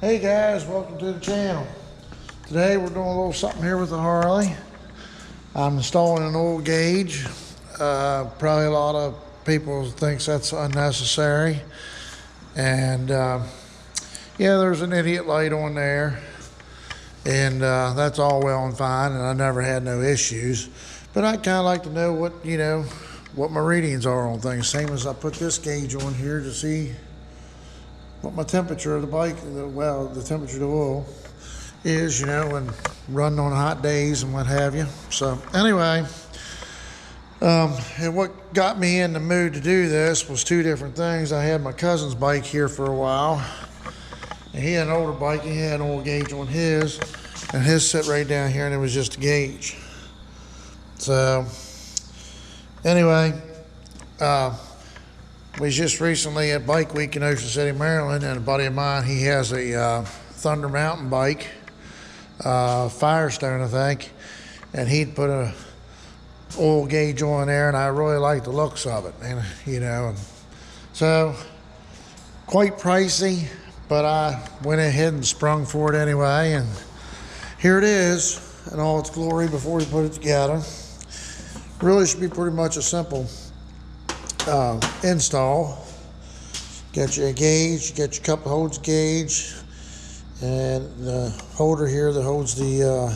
Hey guys, welcome to the channel. Today we're doing a little something here with the Harley. I'm installing an oil gauge. Probably a lot of people think that's unnecessary. And yeah, there's an idiot light on there. And that's all well and fine, and I never had no issues. But I'd kind of like to know what my readings are on things. Same as I put this gauge on here to see what my temperature of the bike, the temperature of the oil is, and running on hot days and what have you. So anyway, and what got me in the mood to do this was two different things. I had my cousin's bike here for a while, and he had an older bike. He had an oil gauge on his, and his sit right down here, and it was just a gauge. So anyway, was just recently at Bike Week in Ocean City, Maryland, and a buddy of mine, he has a Thunder mountain bike, Firestone, I think, and he'd put a oil gauge on there, and I really liked the looks of it, and so quite pricey, but I went ahead and sprung for it anyway, and here it is in all its glory before we put it together. Really should be pretty much a simple install. Get you a gauge, get your cup that holds gauge, and the holder here that holds the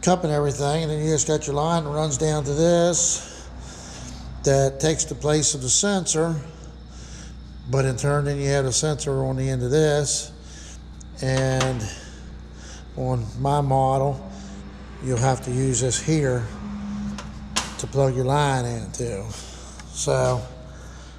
cup and everything, and then you just got your line that runs down to this that takes the place of the sensor, but in turn then you have a sensor on the end of this, and on my model you'll have to use this here to plug your line into. So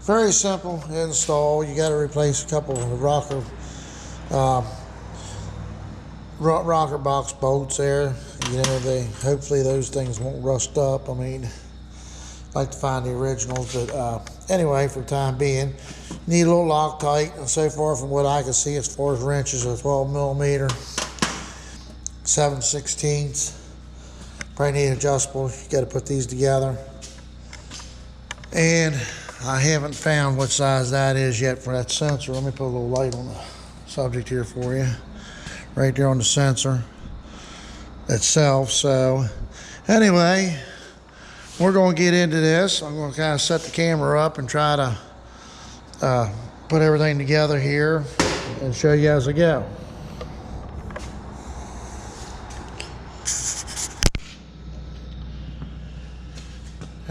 very simple install. You got to replace a couple of the rocker box bolts there. Hopefully those things won't rust up. I mean, I'd like to find the originals, but anyway, for the time being, need a little Loctite. And so far from what I can see, as far as wrenches, are 12 millimeter, 7/16. Probably need adjustable. You got to put these together. And I haven't found what size that is yet for that sensor. Let me put a little light on the subject here for you. Right there on the sensor itself. So anyway, we're going to get into this. I'm going to kind of set the camera up and try to put everything together here and show you as I go.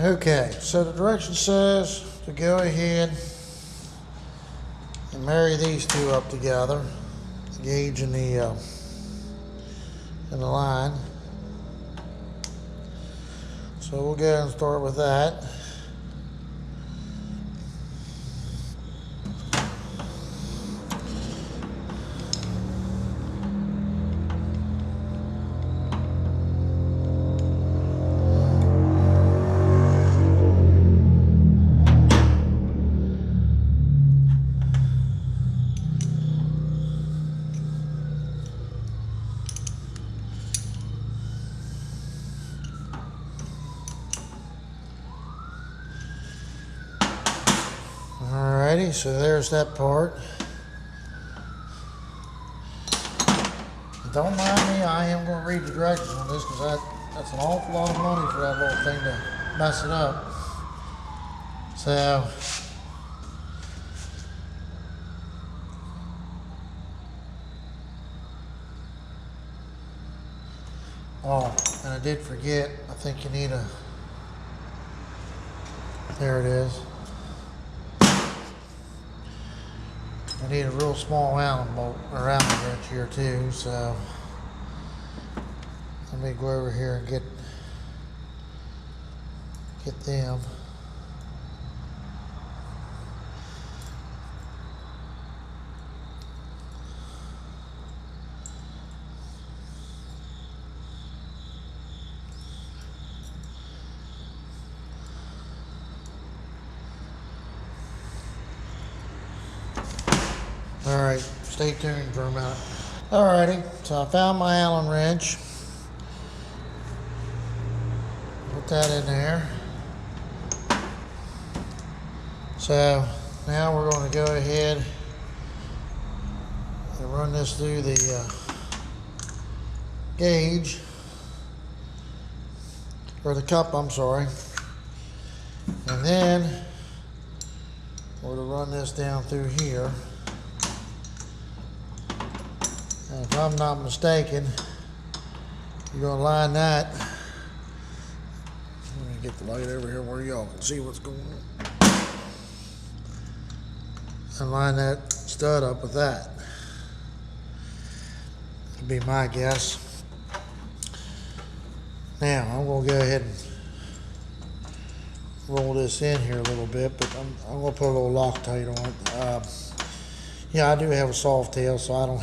Okay, so the direction says to go ahead and marry these two up together, the gauge and the line. So we'll go ahead and start with that. Alrighty, so there's that part. Don't mind me, I am going to read the directions on this because that's an awful lot of money for that little thing to mess it up. So, oh, and I did forget, I think you need there it is. I need a real small Allen bolt or Allen wrench here too, so let me go over here and get them. Alright, stay tuned for a minute. Alrighty, so I found my Allen wrench. Put that in there. So now we're going to go ahead and run this through the gauge, or the cup, I'm sorry. And then we're to run this down through here. And if I'm not mistaken, you're gonna line that. Let me get the light over here where y'all can see what's going on. And line that stud up with that. That'd be my guess. Now I'm gonna go ahead and roll this in here a little bit, but I'm gonna put a little Loctite on it. Yeah, I do have a Softail, so I don't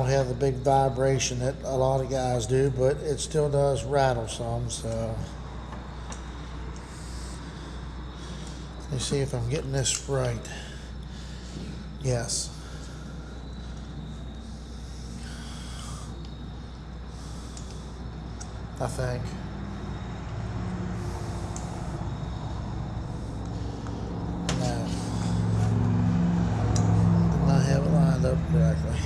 have the big vibration that a lot of guys do, but it still does rattle some. So let me see if I'm getting this right. Yes. I think. No. Did not have it lined up correctly.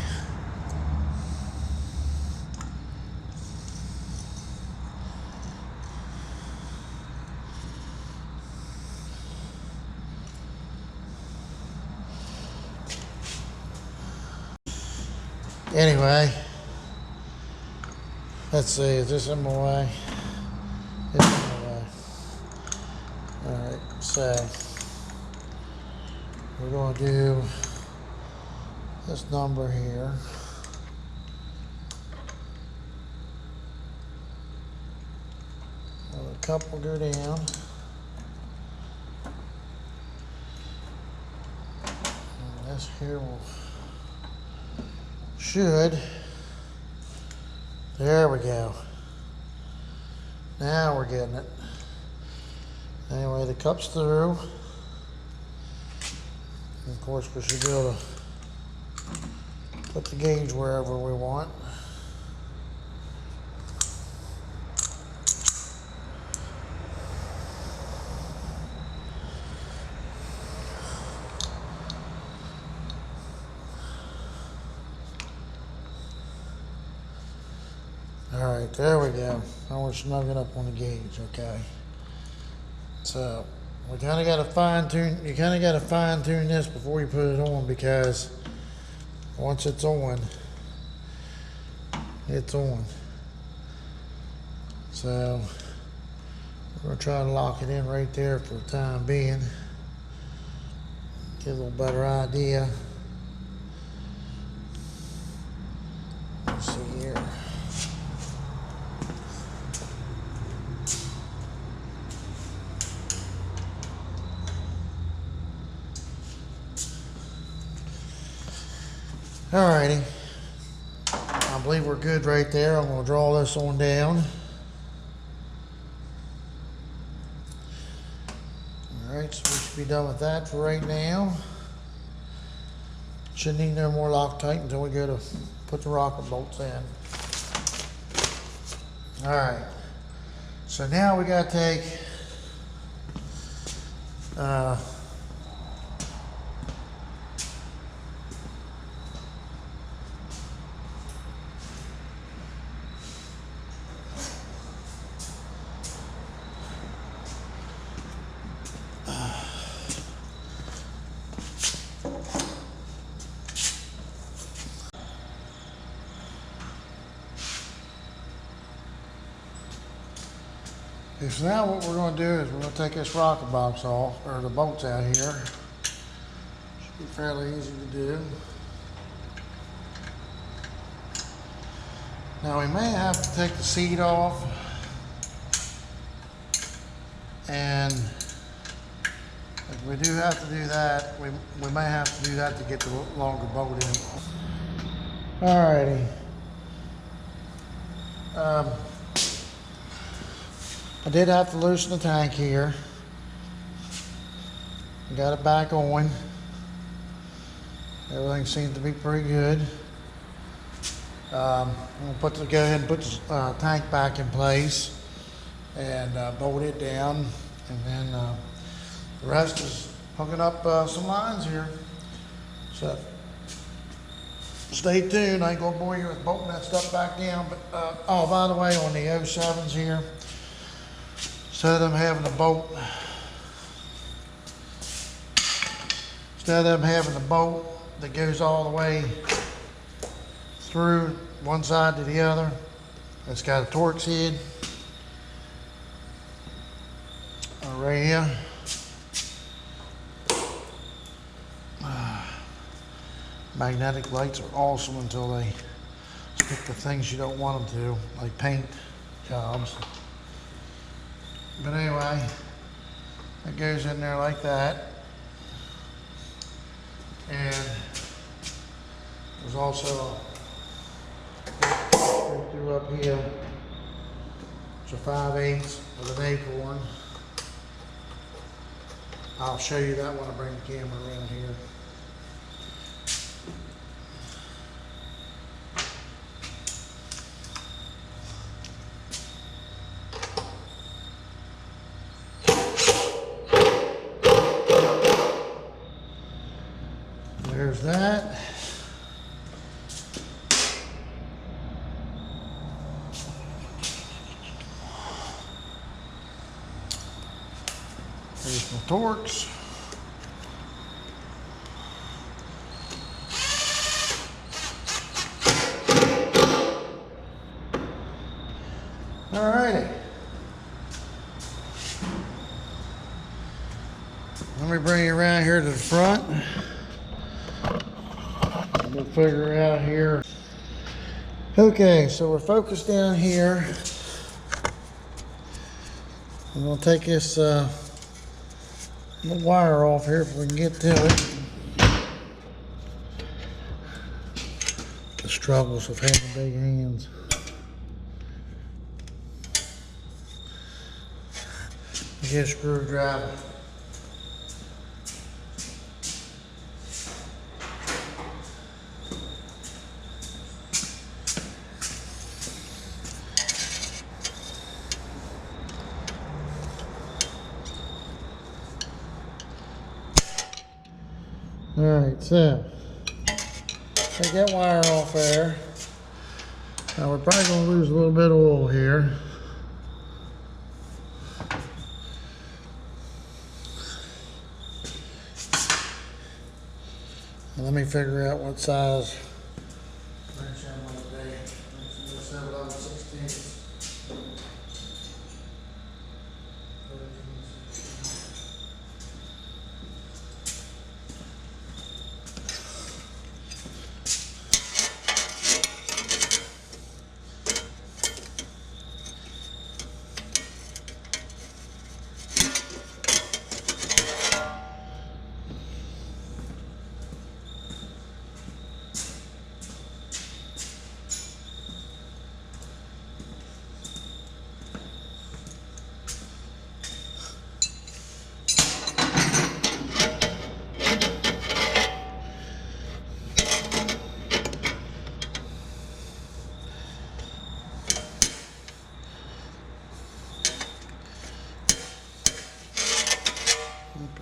Anyway, let's see, is this in my way? It's in my way. Alright, so we're going to do this number here. Now the cup will go down. And this here will should. There we go. Now we're getting it. Anyway, the cup's through. And of course, we should be able to put the gauge wherever we want. All right, there we go. Now we're snugging up on the gauge, okay? So we kind of got to fine tune. You kind of got to fine tune this before you put it on, because once it's on, it's on. So we're gonna try to lock it in right there for the time being. Get a little better idea. Let's see here. Alrighty, I believe we're good right there. I'm going to draw this on down. Alright, so we should be done with that for right now. Shouldn't need no more Loctite until we go to put the rocker bolts in. Alright, so now we got to take okay, so now what we're going to do is we're going to take this rocker box off, or the bolts out here. Should be fairly easy to do. Now we may have to take the seat off, and if we do have to do that, we may have to do that to get the longer bolt in. Alrighty. I did have to loosen the tank here. Got it back on. Everything seems to be pretty good. I'm going to go ahead and put the tank back in place and bolt it down, and then the rest is hooking up some lines here. So stay tuned. I ain't gonna bore you with bolting that stuff back down. But oh, by the way, on the 07s here, instead of them having a bolt, that goes all the way through one side to the other, it's got a Torx head right here. Magnetic lights are awesome until they stick to things you don't want them to, like paint jobs. But anyway, it goes in there like that. And there's also straight through up here. It's a 5/8 with an acorn. I'll show you that when I bring the camera around here. There's that. There's my Torx. Alrighty. Let me bring you around here to the front. We'll figure it out here. Okay, so we're focused down here. I'm gonna take this little wire off here if we can get to it. The struggles of having big hands. Get a screwdriver. Alright, so take that wire off there. Now we're probably going to lose a little bit of oil here. Let me figure out what size wrench I'm going to be. Let's have 11/16.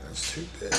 That's too big.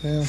Yeah.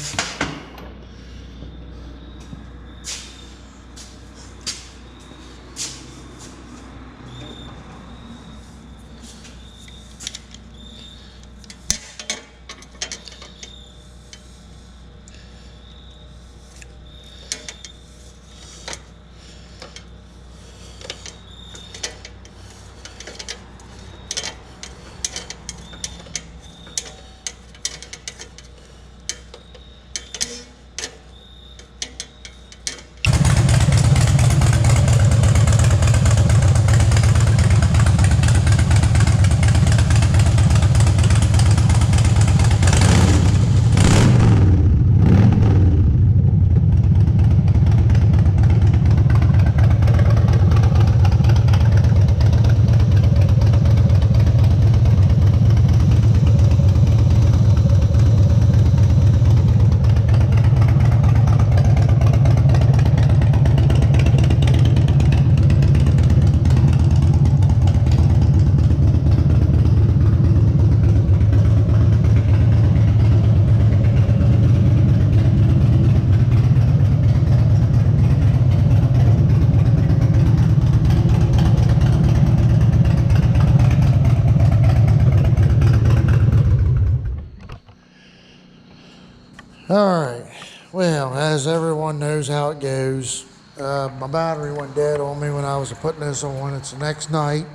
All right. Well, as everyone knows how it goes, my battery went dead on me when I was putting this on. It's the next night.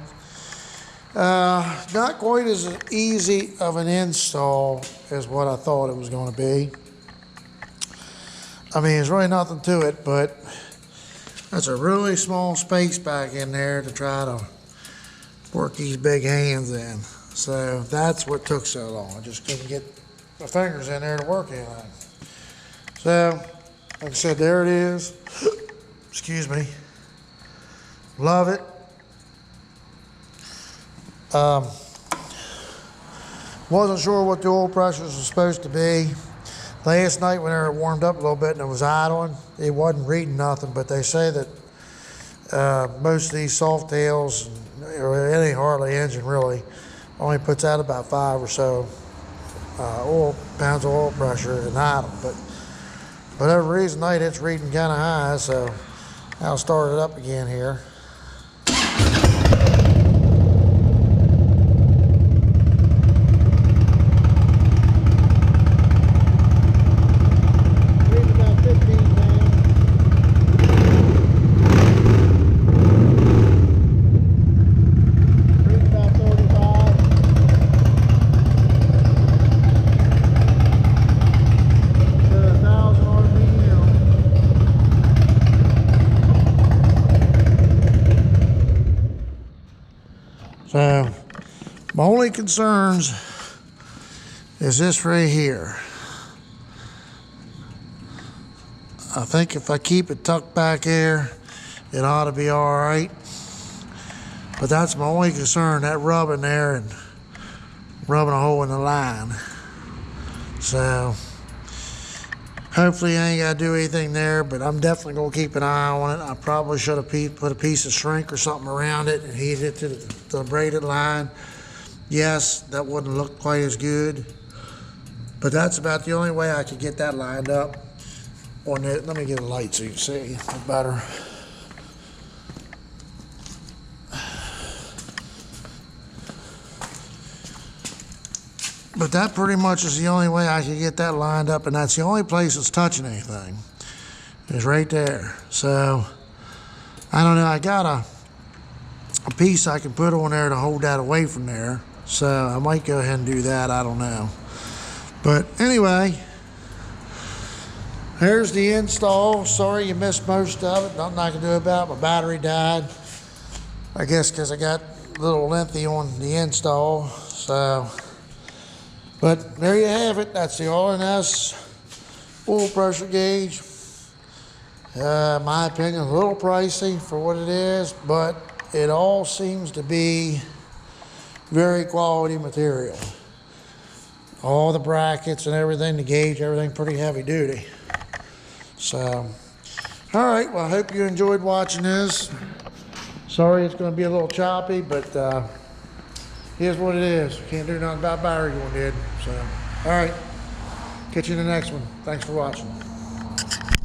Not quite as easy of an install as what I thought it was going to be. I mean, there's really nothing to it, but that's a really small space back in there to try to work these big hands in. So that's what took so long. I just couldn't get my fingers in there to work anything. So, like I said, there it is. Excuse me. Love it. Wasn't sure what the oil pressures were supposed to be. Last night when it warmed up a little bit and it was idling, it wasn't reading nothing, but they say that most of these Softails, or any Harley engine really, only puts out about 5 or so pounds of oil pressure in idle. But for whatever reason, tonight it's reading kind of high, so I'll start it up again here. So, my only concerns is this right here. I think if I keep it tucked back here, it ought to be all right. But that's my only concern, that rubbing there and rubbing a hole in the line. So, hopefully I ain't got to do anything there, but I'm definitely going to keep an eye on it. I probably should have put a piece of shrink or something around it and heat it to the braided line. Yes, that wouldn't look quite as good, but that's about the only way I could get that lined up on it. Let me get a light so you can see better. But that pretty much is the only way I can get that lined up, and that's the only place that's touching anything, is right there. So, I don't know, I got a piece I can put on there to hold that away from there. So, I might go ahead and do that, I don't know. But anyway, here's the install. Sorry you missed most of it, nothing I can do about it. My battery died, I guess because I got a little lengthy on the install, so. But there you have it. That's the NESS oil pressure gauge. My opinion, a little pricey for what it is, but it all seems to be very quality material. All the brackets and everything, the gauge, everything pretty heavy duty. So, all right, well, I hope you enjoyed watching this. Sorry it's going to be a little choppy, but here's what it is. Can't do nothing about battery going dead. So, all right. Catch you in the next one. Thanks for watching.